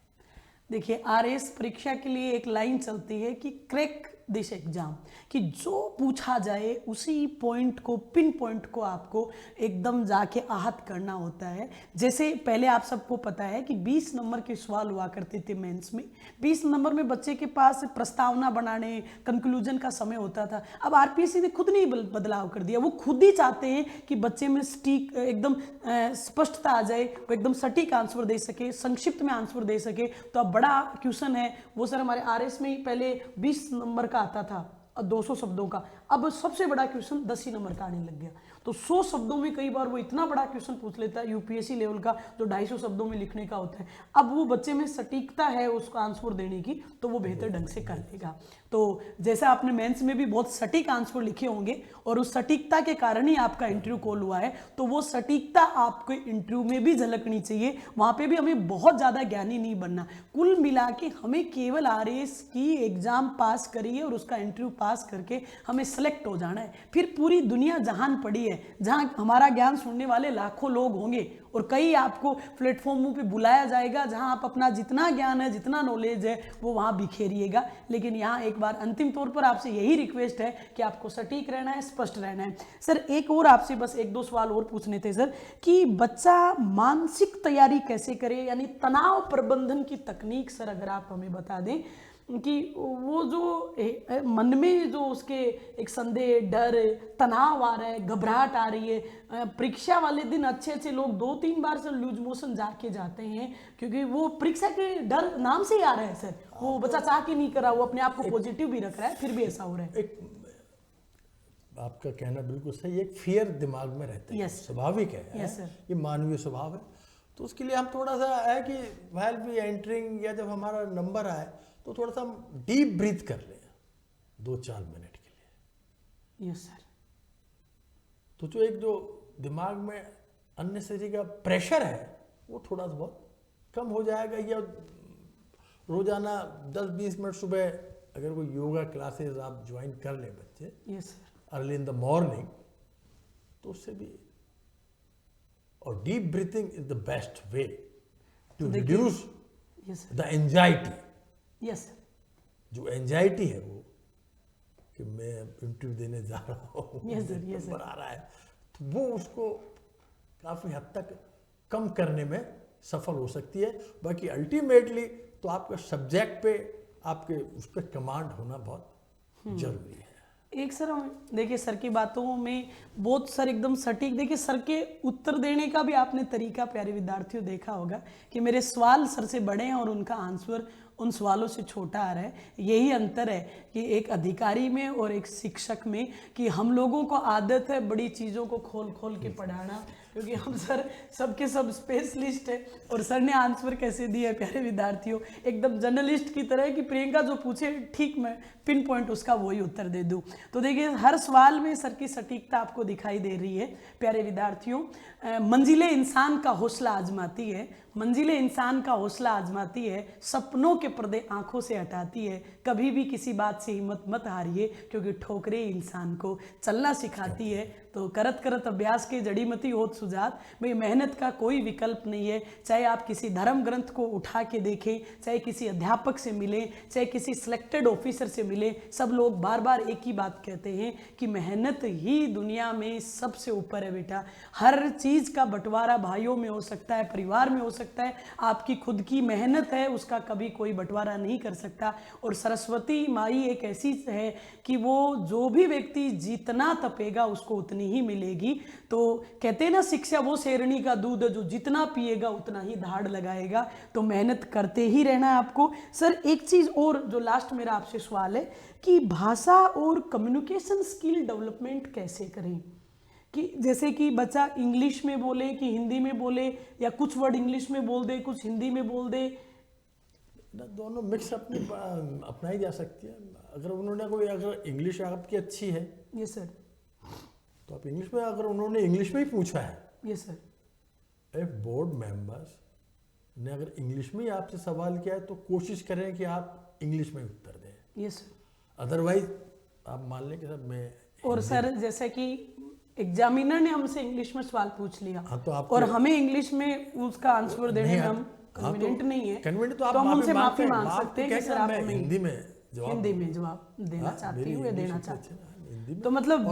देखिए आरएस परीक्षा के लिए एक लाइन चलती है कि क्रैक दिस एग्जाम, कि जो पूछा जाए उसी पॉइंट को, पिन पॉइंट को आपको एकदम जाके आहत करना होता है। जैसे पहले आप सबको पता है कि 20 नंबर के सवाल हुआ करते थे मेंस में, 20 नंबर में बच्चे के पास प्रस्तावना बनाने, कंक्लूजन का समय होता था। अब आरपीएससी ने खुद नहीं बदलाव कर दिया, वो खुद ही चाहते हैं कि बच्चे में सटीक एकदम स्पष्टता आ जाए, वो एकदम सटीक आंसर दे सके, संक्षिप्त में आंसर दे सके। तो अब बड़ा क्वेश्चन है वो सर हमारे आरएस में ही पहले 20 नंबर का आता था, 200 शब्दों का, अब सबसे बड़ा क्वेश्चन 10 ही नंबर का आने लग गया। तो 100 शब्दों में कई बार वो इतना बड़ा क्वेश्चन पूछ लेता है यूपीएससी लेवल का, जो 250 शब्दों में लिखने का होता है। अब वो बच्चे में सटीकता है उसका आंसर देने की, तो वो बेहतर ढंग से कर लेगा। तो जैसा आपने मेंस में भी बहुत सटीक आंसर लिखे होंगे और उस सटीकता के कारण ही आपका इंटरव्यू कॉल हुआ है, तो वो सटीकता आपको इंटरव्यू में भी झलकनी चाहिए। वहां पे भी हमें बहुत ज्यादा ज्ञानी नहीं बनना। कुल मिला के हमें केवल आरएस की एग्जाम पास करिए और उसका इंटरव्यू पास करके हमें सेलेक्ट हो जाना है। फिर पूरी दुनिया जहान पड़ी है, जहां हमारा ज्ञान सुनने वाले लाखों लोग होंगे और कई आपको प्लेटफॉर्मों पे बुलाया जाएगा, जहां आप अपना जितना ज्ञान है, जितना नॉलेज है, वो वहां बिखेरिएगा। लेकिन यहाँ एक बार अंतिम तौर पर आपसे यही रिक्वेस्ट है कि आपको सटीक रहना है, स्पष्ट रहना है। सर एक और आपसे बस 1-2 सवाल और पूछने थे सर, कि बच्चा मानसिक तैयारी कैसे करे, यानी तनाव प्रबंधन की तकनीक सर अगर आप हमें बता दें, कि वो जो मन में जो उसके एक संदेह, डर, तनाव आ रहा है, घबराहट आ रही है। परीक्षा वाले दिन अच्छे लोग 2-3 बार से लूज मोशन जाके जाते हैं, क्योंकि वो परीक्षा के डर नाम से ही आ रहा है सर। वो बच्चा चाह के नहीं कर रहा, वो अपने आप को पॉजिटिव भी रख रहा है, फिर भी ऐसा हो रहा है। आपका कहना बिल्कुल सही, एक फियर दिमाग में रहता है, स्वाभाविक है, ये मानवीय स्वभाव है। तो उसके लिए हम थोड़ा सा है कि व्हाइल वी एंटरिंग, या जब हमारा नंबर आए तो थोड़ा सा हम डीप ब्रीथ कर लें 2-4 मिनट के लिए। Yes sir. तो जो दिमाग में अननेसेसरी का प्रेशर है वो थोड़ा सा बहुत कम हो जाएगा। या रोजाना 10-20 मिनट सुबह अगर कोई योगा क्लासेस आप ज्वाइन कर लें बच्चे, yes sir, early in the morning, तो उससे भी, और deep breathing is the best way to reduce the anxiety. Yes, जो एंजाइटी है वो कि मैं इंटरव्यू देने जा रहा हूँ, नंबर आ रहा है, तो वो उसको काफ़ी हद तक कम करने में सफल हो सकती है। बाकी अल्टीमेटली तो आपका सब्जेक्ट पे, आपके उस पर कमांड होना बहुत जरूरी है। एक सर देखिए सर की बातों में बहुत सर एकदम सटीक, देखिए सर के उत्तर देने का भी आपने तरीका प्यारे विद्यार्थियों देखा होगा कि मेरे सवाल सर से बड़े हैं और उनका आंसर उन सवालों से छोटा आ रहा है। यही अंतर है कि एक अधिकारी में और एक शिक्षक में, कि हम लोगों को आदत है बड़ी चीज़ों को खोल खोल के पढ़ाना, क्योंकि हम सर सबके सब स्पेशलिस्ट है और सर ने आंसर कैसे दिया है प्यारे विद्यार्थियों, एकदम जर्नलिस्ट की तरह कि प्रियंका जो पूछे ठीक मैं पिन पॉइंट उसका वही उत्तर दे दूं। तो देखिए हर सवाल में सर की सटीकता आपको दिखाई दे रही है प्यारे विद्यार्थियों। मंजिलें इंसान का हौसला आजमाती है, मंजिलें इंसान का हौसला आजमाती है, सपनों के पर्दे आंखों से हटाती है। कभी भी किसी बात से हिम्मत मत हारिए क्योंकि ठोकरें इंसान को चलना सिखाती है। तो करत करत अभ्यास के जड़ीमती होत सुजात, भाई मेहनत का कोई विकल्प नहीं है। चाहे आप किसी धर्म ग्रंथ को उठा के देखें, चाहे किसी अध्यापक से मिलें, चाहे किसी सिलेक्टेड ऑफिसर से मिलें, सब लोग बार बार एक ही बात कहते हैं कि मेहनत ही दुनिया में सबसे ऊपर है बेटा। हर चीज़ का बंटवारा भाइयों में हो सकता है, परिवार में हो सकता है, आपकी खुद की मेहनत है उसका कभी कोई बंटवारा नहीं कर सकता। और सरस्वती माई एक ऐसी है कि वो जो भी व्यक्ति जितना तपेगा उसको उतनी ही मिलेगी। तो कहते हैं ना शिक्षा वो शेरनी का दूध है जो जितना पिएगा उतना ही धाड़ लगाएगा। तो मेहनत करते ही रहना है आपको। सर एक चीज़ और जो लास्ट मेरा आपसे सवाल है कि भाषा और कम्युनिकेशन स्किल डेवलपमेंट कैसे करें, कि जैसे कि बच्चा इंग्लिश में बोले कि हिंदी में बोले, या कुछ वर्ड इंग्लिश में बोल दे कुछ हिंदी में बोल दे। दोनों मिक्स अपनाई जा सकती है। अगर इंग्लिश आपकी अच्छी है ये सर, तो आप इंग्लिश में, अगर उन्होंने इंग्लिश में ही पूछा है, ये सर, एक बोर्ड मेंबर्स ने अगर इंग्लिश में ही आपसे सवाल किया है तो कोशिश करें कि आप इंग्लिश में उत्तर दें। ये सर, अदरवाइज आप मान लें कि सर मैं, और सर जैसे कि एग्जामिनर ने हमसे इंग्लिश में सवाल पूछ लिया, हाँ, तो आप और हमें इंग्लिश में उसका आंसर देने में हम कन्वीनियंट नहीं है, तो हम उनसे माफी मांग सकते हैं कि सर आप हमें हिंदी में जवाब देना चाहती हूँ या देना चाहते हैं। तो मतलब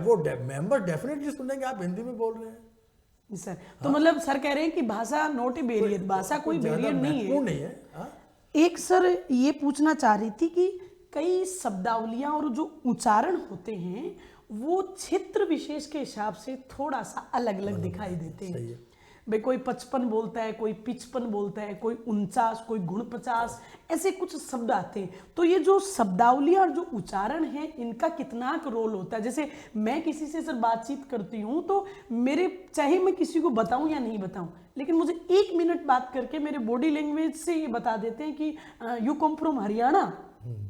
वो मेंबर डेफिनेटली सुनेंगे आप हिंदी में बोल रहे हैं सर। तो मतलब सर कह रहे हैं कि भाषा नॉट ए बैरियर, भाषा कोई बैरियर नहीं है। एक सर ये पूछना चाह रही थी कि कई शब्दावलियां और जो उच्चारण होते हैं वो क्षेत्र विशेष के हिसाब से थोड़ा सा अलग अलग दिखाई देते हैं। भाई कोई 55 बोलता है, कोई 55 बोलता है, कोई 49, कोई 49, ऐसे कुछ शब्द आते हैं। तो ये जो शब्दावली और जो उच्चारण है इनका कितना रोल होता है। जैसे मैं किसी से सर बातचीत करती हूँ तो मेरे, चाहे मैं किसी को बताऊँ या नहीं बताऊँ, लेकिन मुझे 1 मिनट बात करके मेरे बॉडी लैंग्वेज से ये बता देते हैं कि यू कम फ्रॉम हरियाणा,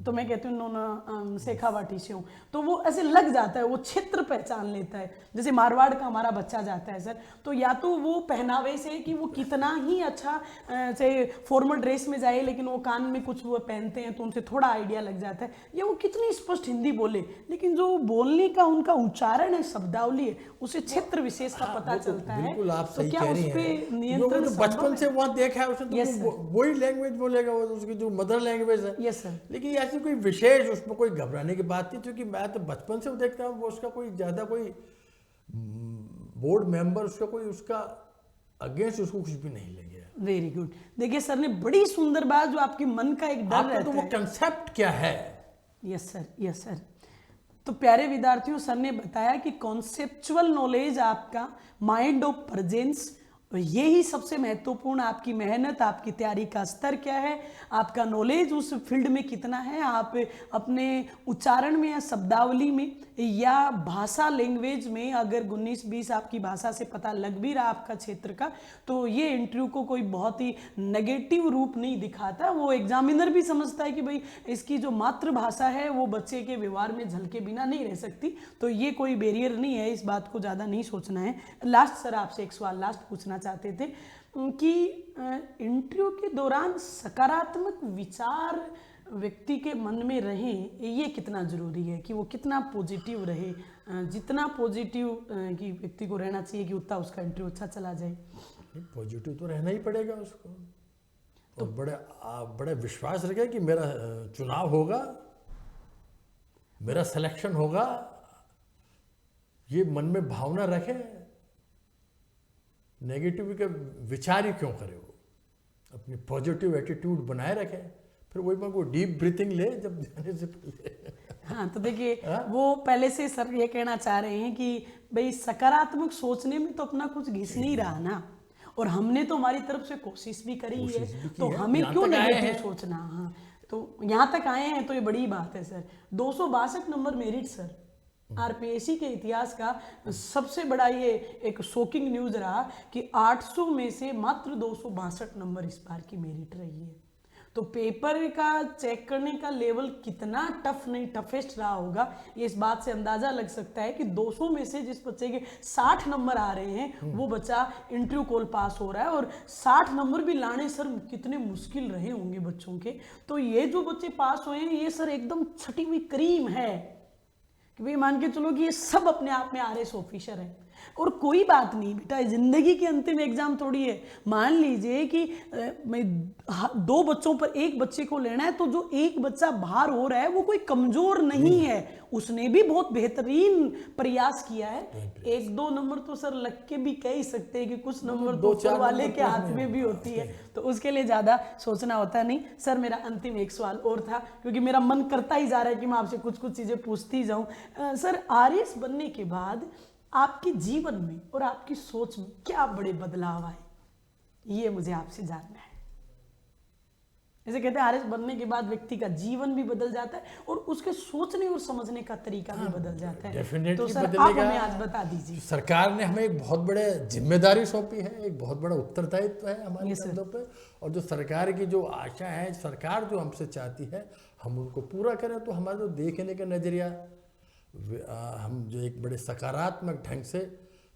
तो मैं कहती हूँ नो शेखावाटी से हूँ, तो वो ऐसे लग जाता है, वो क्षेत्र पहचान लेता है। जैसे मारवाड़ का हमारा बच्चा जाता है सर, तो या तो वो पहनावे से कि वो कितना ही अच्छा चाहे फॉर्मल ड्रेस में जाए लेकिन वो कान में कुछ वो पहनते हैं तो उनसे थोड़ा आइडिया लग जाता है, या वो कितनी स्पष्ट हिंदी बोले, लेकिन जो बोलने का उनका उच्चारण है, शब्दावली है, उसे क्षेत्र विशेष का पता चलता है। तो क्या उस पर नियंत्रण बचपन से वहाँ देखा है उसने, तो वही लैंग्वेज बोलेगा, वो उसकी जो मदर लैंग्वेज है। Yes sir. लेकिन ऐसी कोई विशेष उसमें कोई घबराने की बात नहीं, क्योंकि मैं तो बचपन से देखता हूँ, वो उसका कोई ज़्यादा कोई बोर्ड मेंबर उसका कोई उसका अगेंस्ट उसको कुछ भी नहीं लगे। Very good. देखिए सर ने बड़ी सुंदर बात, जो आपकी मन का एक डर रहता है, तो वो कंसेप्ट क्या है। Yes sir, yes sir. तो प्यारे विद्यार्थियों, सर ने बताया कि कॉन्सेप्चुअल नॉलेज आपका माइंड ऑफ प्रेजेंस, यही सबसे महत्वपूर्ण, आपकी मेहनत, आपकी तैयारी का स्तर क्या है, आपका नॉलेज उस फील्ड में कितना है, आप अपने उच्चारण में या शब्दावली में या भाषा लैंग्वेज में अगर 19-20 आपकी भाषा से पता लग भी रहा आपका क्षेत्र का, तो ये इंटरव्यू को कोई बहुत ही नेगेटिव रूप नहीं दिखाता। वो एग्जामिनर भी समझता है कि भाई इसकी जो मातृभाषा है वो बच्चे के व्यवहार में झलके बिना नहीं रह सकती, तो ये कोई बैरियर नहीं है, इस बात को ज़्यादा नहीं सोचना है। लास्ट सर आपसे एक सवाल लास्ट पूछना चाहते थे कि इंटरव्यू के दौरान सकारात्मक विचार व्यक्ति के मन में रहें, ये कितना जरूरी है, कि वो कितना पॉजिटिव रहे, जितना पॉजिटिव कि व्यक्ति को रहना चाहिए कि उतना उसका इंटरव्यू अच्छा चला जाए। पॉजिटिव तो रहना ही पड़ेगा उसको, तो बड़े विश्वास रखे कि मेरा चुनाव होगा, मेरा सिलेक्शन होगा, ये मन में भावना रखे। नेगेटिव के विचार ही क्यों करे, वो अपनी पॉजिटिव एटीट्यूड बनाए रखे। फिर वही मैं वो डीप ब्रीथिंग ले जब जाने से पहले। हाँ, तो देखिए वो पहले से सर ये कहना चाह रहे हैं कि भाई सकारात्मक सोचने में तो अपना कुछ घिस नहीं रहा ना, और हमने तो हमारी तरफ से कोशिश भी करी है, तो हमें क्यों नेगेटिव सोचना। हाँ, तो यहाँ तक आए हैं तो ये बड़ी बात है sir. 262 number merit sir, RPSC के इतिहास का सबसे बड़ा ये एक शॉकिंग न्यूज रहा कि 800 में से मात्र 262 नंबर इस बार की मेरिट रही है। तो पेपर का चेक करने का लेवल कितना टफ नहीं टफेस्ट रहा होगा, ये इस बात से अंदाजा लग सकता है कि 200 में से जिस बच्चे के 60 नंबर आ रहे हैं वो बच्चा इंटरव्यू कॉल पास हो रहा है। और 60 नंबर भी लाने सर कितने मुश्किल रहे होंगे बच्चों के। तो ये जो बच्चे पास हुए हैं ये सर एकदम छटी हुई क्रीम है कि भाई मान के चलो कि ये सब अपने आप में आरएस ऑफिसर है। और कोई बात नहीं बेटा, जिंदगी की अंतिम एग्जाम थोड़ी है। मान लीजिए कि मैं 2 बच्चों पर एक बच्चे को लेना है, तो जो एक बच्चा बाहर हो रहा है वो कोई कमजोर नहीं है, उसने भी बहुत बेहतरीन प्रयास किया है। 1-2 नंबर तो सर लग के भी कह ही सकते हैं कि कुछ नंबर तो ऊपर वाले के हाथ में भी होती है, तो उसके लिए ज्यादा सोचना होता नहीं। सर मेरा अंतिम एक सवाल और था, क्योंकि मेरा मन करता ही जा रहा है कि मैं आपसे कुछ कुछ चीजें पूछती ही जाऊं। सर आरएस बनने के बाद आपके जीवन में और आपकी सोच में क्या बड़े बदलाव आए, ये मुझे आपसे जानना है। जैसे कहते हैं आरएस बनने के बाद व्यक्ति का जीवन भी बदल जाता है और उसके सोचने और समझने का तरीका भी बदल जाता है। डेफिनेटली तो सर बदलेगा। आप हमें आज बता दीजिए। सरकार ने हमें एक बहुत बड़े जिम्मेदारी सौंपी है, एक बहुत बड़ा उत्तरदायित्व है हमारे Yes, sir. कंधों पे। और जो सरकार की जो आशा है, सरकार जो हमसे चाहती है हम उनको पूरा करें। तो हमारा जो देखने का नजरिया, हम जो एक बड़े सकारात्मक ढंग से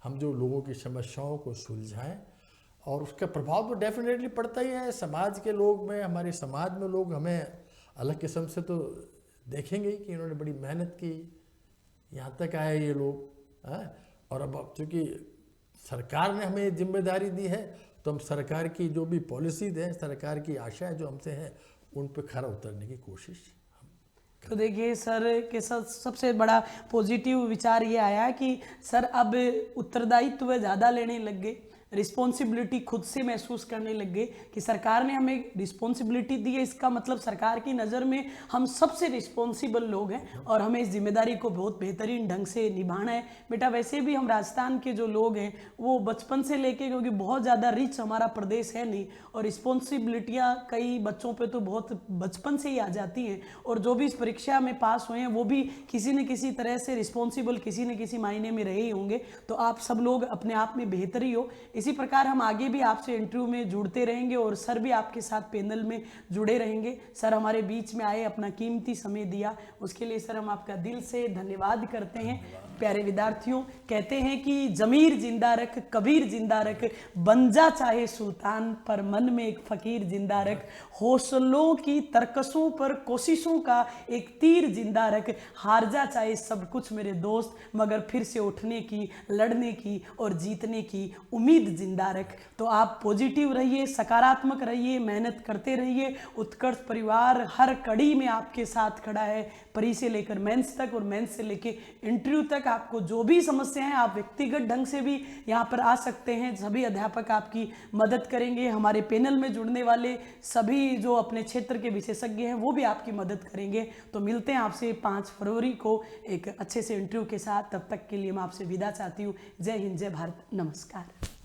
हम जो लोगों की समस्याओं को सुलझाएं, और उसका प्रभाव तो डेफिनेटली पड़ता ही है समाज के लोग में। हमारे समाज में लोग हमें अलग किस्म से तो देखेंगे ही कि इन्होंने बड़ी मेहनत की, यहाँ तक आए ये लोग हैं। और अब चूँकि सरकार ने हमें जिम्मेदारी दी है, तो हम सरकार की जो भी पॉलिसीज हैं, सरकार की आशाएं जो हमसे हैं, उन पर खरा उतरने की कोशिश। तो देखिए सर के साथ सबसे बड़ा पॉजिटिव विचार ये आया कि सर अब उत्तरदायित्व ज़्यादा लेने लग गए, रिस्पॉन्सिबिलिटी खुद से महसूस करने लग गए कि सरकार ने हमें रिस्पॉन्सिबिलिटी दी है। इसका मतलब सरकार की नज़र में हम सबसे रिस्पॉन्सिबल लोग हैं और हमें इस जिम्मेदारी को बहुत बेहतरीन ढंग से निभाना है। बेटा वैसे भी हम राजस्थान के जो लोग हैं वो बचपन से लेके, क्योंकि बहुत ज़्यादा रिच हमारा प्रदेश है नहीं, और रिस्पॉन्सिबिलिटियाँ कई बच्चों पर तो बहुत बचपन से ही आ जाती हैं। और जो भी इस परीक्षा में पास हुए हैं वो भी किसी न किसी तरह से रिस्पॉन्सिबल किसी न किसी मायने में रहे ही होंगे। तो आप सब लोग अपने आप में बेहतर ही हो। इसी प्रकार हम आगे भी आपसे इंटरव्यू में जुड़ते रहेंगे और सर भी आपके साथ पैनल में जुड़े रहेंगे। सर हमारे बीच में आए, अपना कीमती समय दिया, उसके लिए सर हम आपका दिल से धन्यवाद करते हैं। प्यारे विद्यार्थियों, कहते हैं कि जमीर जिंदा रख, कबीर जिंदा रख, बन जा चाहे सुल्तान, पर मन में एक फकीर जिंदा रख, हौसलों की तरकसों पर कोशिशों का एक तीर जिंदा रख, हार जा चाहे सब कुछ मेरे दोस्त, मगर फिर से उठने की, लड़ने की और जीतने की उम्मीद जिंदा रख। तो आप पॉजिटिव रहिए, सकारात्मक रहिए, मेहनत करते रहिए। उत्कर्ष परिवार हर कड़ी में आपके साथ खड़ा है, प्री से लेकर मेंस तक और मेंस से लेकर इंटरव्यू तक। आपको जो भी समस्याएं हैं आप व्यक्तिगत ढंग से भी यहाँ पर आ सकते हैं, सभी अध्यापक आपकी मदद करेंगे। हमारे पैनल में जुड़ने वाले सभी जो अपने क्षेत्र के विशेषज्ञ हैं वो भी आपकी मदद करेंगे। तो मिलते हैं आपसे 5 फरवरी को एक अच्छे से इंटरव्यू के साथ। तब तक के लिए मैं आपसे विदा चाहती हूँ। जय हिंद, जय भारत, नमस्कार।